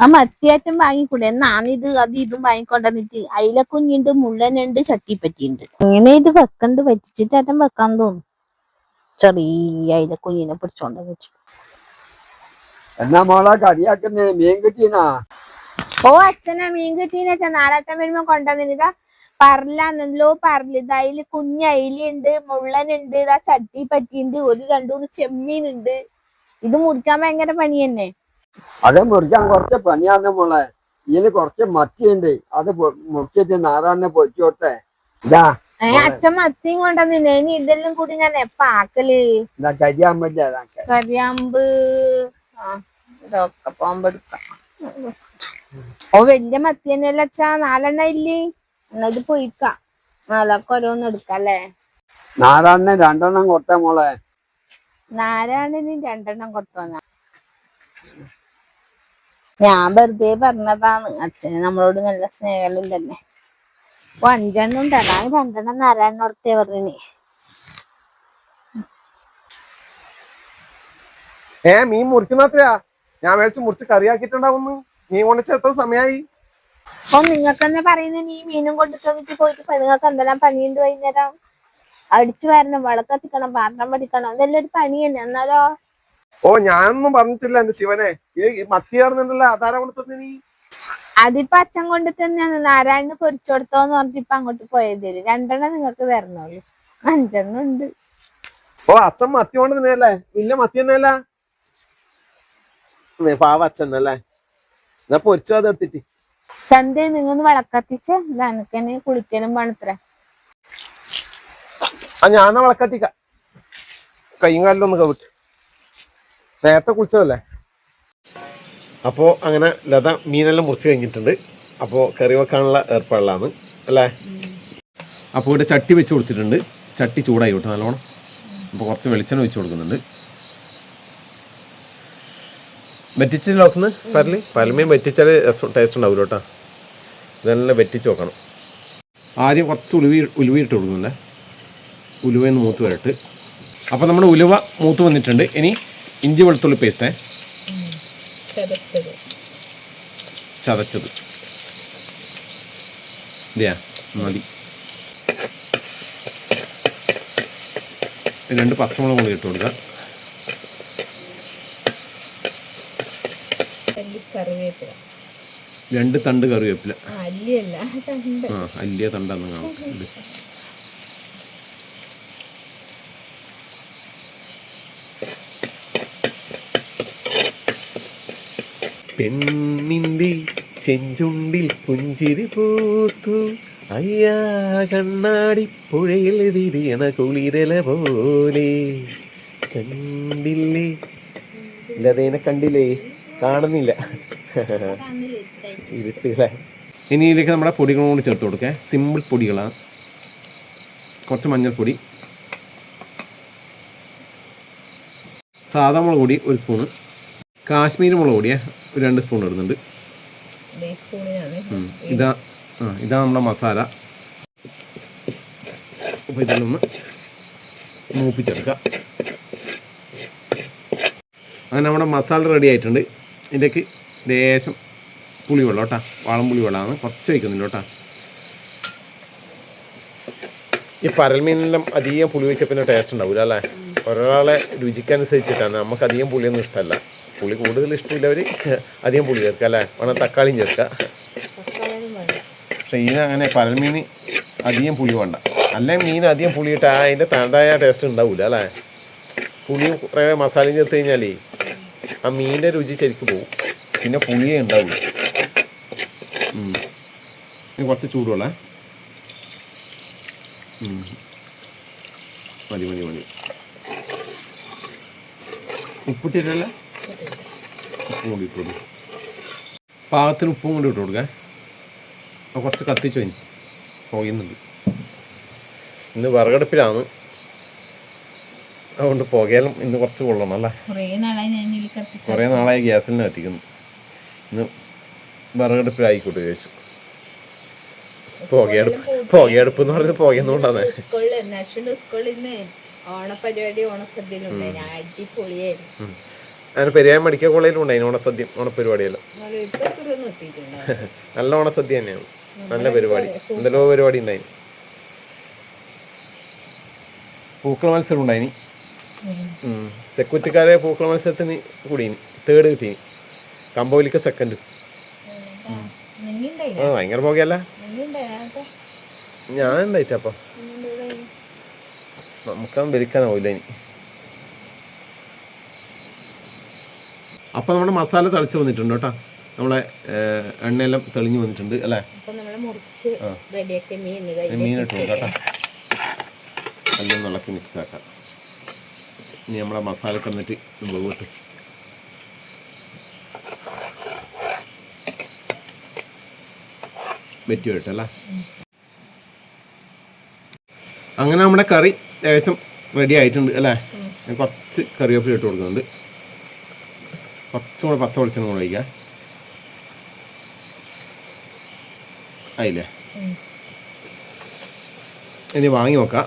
ആ മത്തിയാറ്റം വാങ്ങിക്കൂടെ എന്നാണിത് അത് ഇതും വാങ്ങിക്കൊണ്ടിട്ട് അയിലക്കുഞ്ഞുണ്ട് മുള്ളനുണ്ട് ചട്ടിപ്പറ്റിയുണ്ട്. ഇങ്ങനെ ഇത് വെക്കണ്ട് പറ്റിച്ചിട്ടാറ്റം വെക്കാൻ തോന്നും. ചെറിയ അയിലക്കുഞ്ഞിനെ പിടിച്ചോണ്ട് വെച്ചു. എന്നാ മോളെ കറിയാക്കുന്നേ മീൻ കിട്ടീനാ? ഓ അച്ഛനാ മീൻ കിട്ടീനച്ചാ നാലാട്ടം വരുമ്പോ കൊണ്ടുവന്നിതാ പറലാന്നല്ലോ പറല്. ഇത് അയില് കുഞ്ഞ് അയിലുണ്ട്, മുള്ളനുണ്ട്, ഇതാ ചട്ടി പറ്റിയുണ്ട്, ഒരു 2-3 ചെമ്മീനുണ്ട്. ഇത് മുറിക്കാൻ ഭയങ്കര പണി തന്നെ. അത് മുറിക്കാൻ കുറച്ച് പണിയാന്ന് മോളെ. ഇതില് കുറച്ച് മത്തിയുണ്ട്, അത് മുറിച്ചിട്ട് നാരായണനെ പൊരിച്ചോട്ടെ. ഇതാ അച്ഛൻ മത്തിയും കൊണ്ടുവന്നില്ല. ഇനി ഇതെല്ലാം കൂടി ഞാൻ എപ്പ ആക്കല്? കരിയാമ്പല്ലേ കരിയാമ്പ്. ഇതൊക്കെ പോകുമ്പെടുക്കാം. ഓ വലിയ മത്തി തന്നെയല്ല അച്ഛാ, 4 ഇല്ലേ? എന്നാ ഇത് പൊയ്ക്കാം, 4 ഓരോന്ന് എടുക്കല്ലേ. നാരായണന് 2 കൊടുത്ത മോളെ. നാരായണന് 2 കൊടുത്തോന്നാ? ഞാൻ വെറുതെ പറഞ്ഞതാണ്, അച്ഛന് നമ്മളോട് നല്ല സ്നേഹം തന്നെ. അപ്പൊ 5 ഉണ്ട്, അതാണ് 2 നാരായണൻ കൊടുത്തേ പറഞ്ഞിനി. മീൻ മുറിക്കുന്നത്രയാ? ഞാൻ മേടിച്ച് മുറിച്ച് കറിയാക്കിട്ടുണ്ടാവുന്നു. മീൻ കൊണ്ടിച്ച് എത്ര സമയമായി? അപ്പൊ നിങ്ങൾക്ക് തന്നെ പറയുന്നത് ഈ മീനും കൊണ്ട് തന്നിട്ട് പോയിട്ട് പെണ്ണുങ്ങൾക്ക് എന്തെല്ലാം പണിയുണ്ട്? വൈകുന്നേരം അടിച്ചു വരണം, വിളക്കത്തിക്കണം, പാത്രം പഠിക്കണം, ഇതെല്ലാം ഒരു പണി തന്നെ. എന്നാലോ ഓ ഞാനൊന്നും പറഞ്ഞിട്ടില്ല എന്റെ ശിവനെ. മത്തി ചേർന്നുണ്ടല്ലോ, അതാരാ കൊടുത്തത് നീ? അതിപ്പോ അച്ഛൻ കൊണ്ട് തന്നെയാണ്. നാരായണന് പൊരിച്ചു കൊടുത്തോന്ന് പറഞ്ഞിട്ട് ഇപ്പൊ അങ്ങോട്ട് പോയതില് 2 നിങ്ങൾക്ക് തരണല്ലോ. 5 ഉണ്ട്. ഓ അച്ഛൻ മത്തി കൊണ്ട് തന്നെയല്ലേ? വലിയ മത്തി തന്നെയല്ല? പാവ അച്ഛൻ അല്ലേ? എന്നാ പൊരിച്ചോ അത് എടുത്തിട്ട്. സന്ധ്യ നിങ്ങൊന്ന് വിളക്കത്തിച്ച് എനക്കെന്നെ കുളിക്കലും പണത്ര. ഞാനാ വിളക്കത്തിക്ക. കൈയും കാലിലൊന്ന് കവിട്ട്. നേരത്തെ കുളിച്ചതല്ലേ. അപ്പോൾ അങ്ങനെ ലത മീനെല്ലാം മുറിച്ച് കഴിഞ്ഞിട്ടുണ്ട്. അപ്പോൾ കറി വെക്കാനുള്ള ഏർപ്പാടിലാണ് അല്ലേ? അപ്പോൾ ഇവിടെ ചട്ടി വെച്ച് കൊടുത്തിട്ടുണ്ട്. ചട്ടി ചൂടായി കേട്ടോ നല്ലോണം. അപ്പോൾ കുറച്ച് വെളിച്ചെണ്ണ ഒഴിച്ച് കൊടുക്കുന്നുണ്ട്. വറ്റിച്ച് നോക്കുന്നത് പരമയും വറ്റിച്ചാൽ ടേസ്റ്റ് ഉണ്ടാവില്ല കേട്ടോ. ഇതെല്ലാം വറ്റിച്ച് വെക്കണം. ആദ്യം കുറച്ച് ഉലുവയിട്ട് കൊടുക്കുന്നുണ്ട്. ഉലുവന്ന് മൂത്ത് വരട്ട്. അപ്പോൾ നമ്മുടെ ഉലുവ മൂത്ത് വന്നിട്ടുണ്ട്. ഇനി ഇഞ്ചി വെളുത്തുള്ളി പേസ്റ്റേ ചതച്ചത് ഇതെയാ മതി. 2 പച്ചമുളക് കൂടി ഇട്ട് കൊടുക്കുക. കറിവേപ്പില, 2 തണ്ട് കറിവേപ്പില. അല്ലിയ തണ്ടെന്ന് കാണാം. പെണ്ണിൻ്റെ ചെഞ്ചുണ്ടിൽ പുഞ്ചിരി പൂത്തു, അയ്യാ കണ്ണാടി പുഴയിൽ തിരിയണ കുളിരല പോലെ. കണ്ടില്ലേ? ഇല്ലതേനെ കണ്ടില്ലേ? കാണുന്നില്ല, ഇരുട്ടില്ലേ. ഇനി ഇതിലേക്ക് നമ്മുടെ പൊടികളും കൂടി ചേർത്ത് കൊടുക്കേ. സിമ്പിൾ പൊടികളാണ്. കുറച്ച് മഞ്ഞൾപ്പൊടി, സാധാ മുളക് പൊടി 1 സ്പൂണ്, കാശ്മീരി മുളക് പൊടിയെ 2 സ്പൂൺ ഇടുന്നുണ്ട്. ഇതാ നമ്മുടെ മസാല. അപ്പോൾ ഇതിലൊന്ന് മൂപ്പിച്ചെടുക്കാം. അങ്ങനെ നമ്മുടെ മസാല റെഡി ആയിട്ടുണ്ട്. ഇതിലേക്ക് ലേശം പുളിവെള്ളം കേട്ടോ, വാളംപുളി വെള്ളമാണ് കുറച്ച് വയ്ക്കുന്നുണ്ട് കേട്ടോ. ഈ പരൽമീനെല്ലാം അധികം പുളി വെച്ച പിന്നെ ടേസ്റ്റ് ഉണ്ടാവില്ല അല്ലേ? ഒരാളെ രുചിക്കനുസരിച്ചിട്ടാണ്. നമുക്ക് അധികം പുളിയൊന്നും ഇഷ്ടമല്ല. പുളി കൂടുതൽ ഇഷ്ടമില്ലവർ അധികം പുളി ചേർക്കുക അല്ലേ? വേണം തക്കാളിയും ചേർക്കുക. പക്ഷേ ഇതിനങ്ങനെ പരൽമീൻ അധികം പുളി വേണ്ട. അല്ലെങ്കിൽ മീൻ അധികം പുളിയിട്ട് അതിൻ്റെ തനതായ ടേസ്റ്റ് ഉണ്ടാവില്ല അല്ലേ? പുളിയും കുറേ മസാലയും ചേർത്ത് കഴിഞ്ഞാൽ ആ മീനിൻ്റെ രുചി ശരിക്കും പോകും. പിന്നെ പുളിയേ ഉണ്ടാവില്ല. കുറച്ച് ചൂടുള്ള മതി മതി മതി. ഉപ്പിട്ടിട്ടല്ല, ഉപ്പും കൂടി ഇട്ട് കൊടുക്കും. പാകത്തിന് ഉപ്പും കൂടി ഇട്ട് കൊടുക്കാം. കുറച്ച് കത്തിച്ചു കഴിഞ്ഞു പുകയുന്നുണ്ട്. ഇന്ന് വിറകടുപ്പിലാണ്, അതുകൊണ്ട് പുകയെല്ലാം ഇന്ന് കുറച്ച് കൊള്ളണം അല്ലേ? കുറേ നാളായി ഗ്യാസിൽ നിന്ന് കത്തിക്കുന്നു. ഇന്ന് വിറകടുപ്പിലായിക്കോട്ടെ ചോദിച്ചു. പുകയെടുപ്പ് എന്ന് പറഞ്ഞത് പുകയെന്നുകൊണ്ടാണ്. സ്കൂളിൽ ഓണപരിപാടി ഓണസദ്യയിലുണ്ടായി, അടിപൊളിയായിരുന്നു. അങ്ങനെ പെരിയായ മെഡിക്കൽ കോളേജിലും ഉണ്ടായി ഓണസദ്യം ഓണപരിപാടിയെല്ലാം. നല്ല ഓണസദ്യ തന്നെയാണ്, നല്ല പരിപാടി. എന്തെല്ലോ പരിപാടി ഉണ്ടായിന്. പൂക്കള മത്സരം ഉണ്ടായിനി. സെക്യൂരിറ്റിക്കാരെ പൂക്കള മത്സരത്തിന് കൂടിയിന്, 3rd കിട്ടീനി. കമ്പോലിക്ക് 2nd. ഭയങ്കര പോകയല്ല. ഞാൻ ഉണ്ടായിട്ടപ്പ നമുക്കത് വലിക്കാനാവില്ല ഇനി. അപ്പം നമ്മുടെ മസാല തിളച്ച് വന്നിട്ടുണ്ട് കേട്ടോ. നമ്മളെ എണ്ണയെല്ലാം തെളിഞ്ഞ് വന്നിട്ടുണ്ട് അല്ലേ. മീൻ ഇട്ടു കേട്ടോ. എല്ലാം ഇളക്കി മിക്സ് ആക്കാം. ഇനി നമ്മളെ മസാല കിടന്നിട്ട് വേവിട്ട് വെറ്റി വരട്ടല്ലേ. അങ്ങനെ നമ്മുടെ കറി ഏകദേശം റെഡി ആയിട്ടുണ്ട് അല്ലേ. ഞാൻ കുറച്ച് കറിവേപ്പില ഇട്ട് കൊടുക്കുന്നുണ്ട്. കുറച്ചും കൂടെ പച്ച വെളിച്ചെണ്ണ കൂടെ ഒഴിക്കാം. ആയില്ലേ. ഇനി വാങ്ങി നോക്കാം.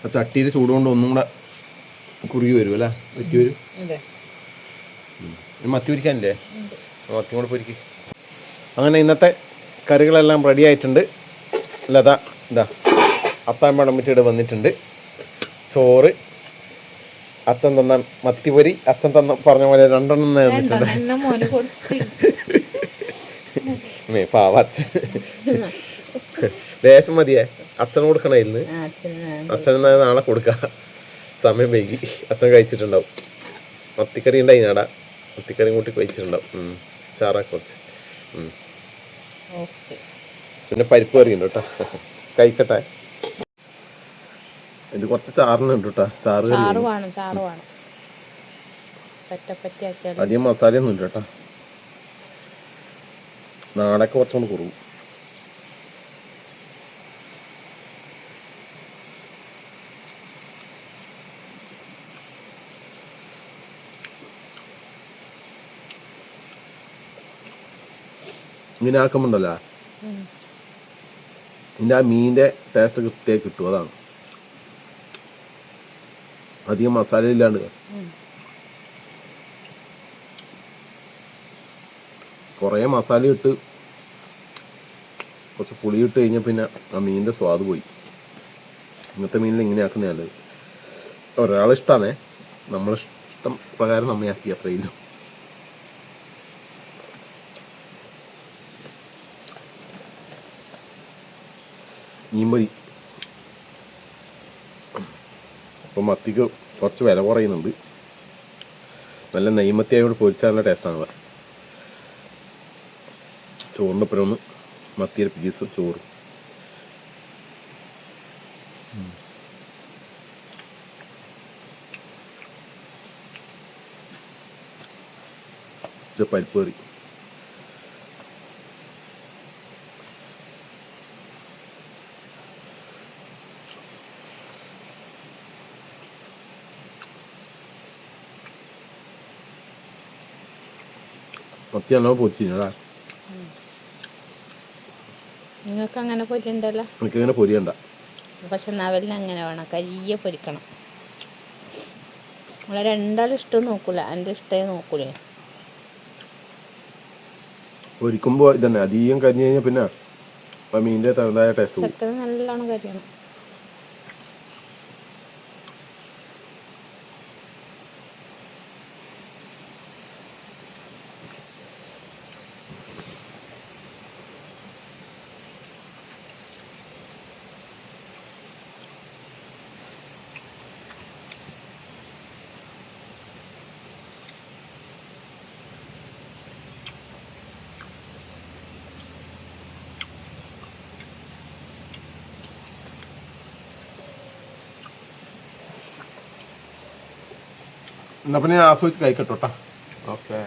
ആ ചട്ടിയിൽ ചൂടുകൊണ്ട് ഒന്നും കൂടെ കുറുകി വരും അല്ലേ, വെറ്റി വരും. മത്തി പൊരിക്കാനില്ലേ, മത്തി കൂടെ പൊരിക്ക്. അങ്ങനെ ഇന്നത്തെ കറികളെല്ലാം റെഡി ആയിട്ടുണ്ട്. ലത ഇതാ അത്താമ്പഴം വെച്ചിട്ട് വന്നിട്ടുണ്ട്. ചോറ്, അച്ഛൻ തന്ന മത്തിപ്പൊരി, അച്ഛൻ തന്ന പറഞ്ഞ പോലെ 2 തന്നിട്ടുണ്ട്. പാവ അച്ഛൻ ലേശം മതിയേ, അച്ഛൻ കൊടുക്കണമായിരുന്നു. അച്ഛൻ നാളെ കൊടുക്കാം, സമയം വൈകി. അച്ഛൻ കഴിച്ചിട്ടുണ്ടാവും. മത്തിക്കറി ഉണ്ടായി നാടാ, മത്തിക്കറിയും കൂട്ടി കഴിച്ചിട്ടുണ്ടാവും. ചാറാക്കി കുറച്ച്. പിന്നെ പരിപ്പ് കറി ഉണ്ട് കേട്ടോ, കഴിക്കട്ടെ. ഇത് കുറച്ച് ചാറിനുണ്ട് കേട്ടോ, ചാറ് കറി. അധികം മസാലയൊന്നും ഇല്ല കേട്ടോ, നാടൊക്കെ കുറച്ചുകൊണ്ട് കുറവും. ഇങ്ങനെ ആക്കുമ്പോണ്ടല്ലോ ഇതിൻ്റെ ആ മീനിൻ്റെ ടേസ്റ്റ് കൃത്യമായി കിട്ടും. അതാണ് അധികം മസാല ഇല്ലാണ്ട്. കുറേ മസാല ഇട്ട് കുറച്ച് പുളി ഇട്ട് കഴിഞ്ഞാൽ പിന്നെ ആ മീനിൻ്റെ സ്വാദ് പോയി. ഇന്നത്തെ മീനിൽ ഇങ്ങനെ ആക്കുന്ന നല്ലത്. ഒരാളിഷ്ടമാണേ, നമ്മളിഷ്ടം പ്രകാരം നമ്മയാക്കി അത്രയില്ല. മീൻപൊരി അപ്പോൾ മത്തിക്ക് കുറച്ച് വില കുറയുന്നുണ്ട്. നല്ല നെയ്മത്തിയായോട് പൊരിച്ചാൽ നല്ല ടേസ്റ്റാണ്. ചോറിൻ്റെ ഒപ്പം ഒന്ന് മത്തിയുടെ പീസ് ചോറ്. പരിപ്പ് കറി. മത്തിയാണോ പൊരിച്ചില്ല. നിങ്ങൾക്ക് അങ്ങനെ പൊരിണ്ടല്ലോ. എനിക്കങ്ങനെ പൊരിയണ്ട, പക്ഷെ നവലിന് അങ്ങനെ വേണം, കരിയെ പൊരിക്കണം. നമ്മളെ രണ്ടാളും ഇഷ്ടം നോക്കൂല, എൻ്റെ ഇഷ്ടമേ നോക്കൂലേ. പൊരിക്കുമ്പോൾ ഇതന്നെ അധികം കരിഞ്ഞു കഴിഞ്ഞാൽ പിന്നെ ആ മീനിൻ്റെ തനതായ ടേസ്റ്റ് നല്ലോണം കരിയണം. എന്നാ പിന്നെ ആസ്വദിച്ച് കഴിക്കട്ടോ. ഓക്കെ.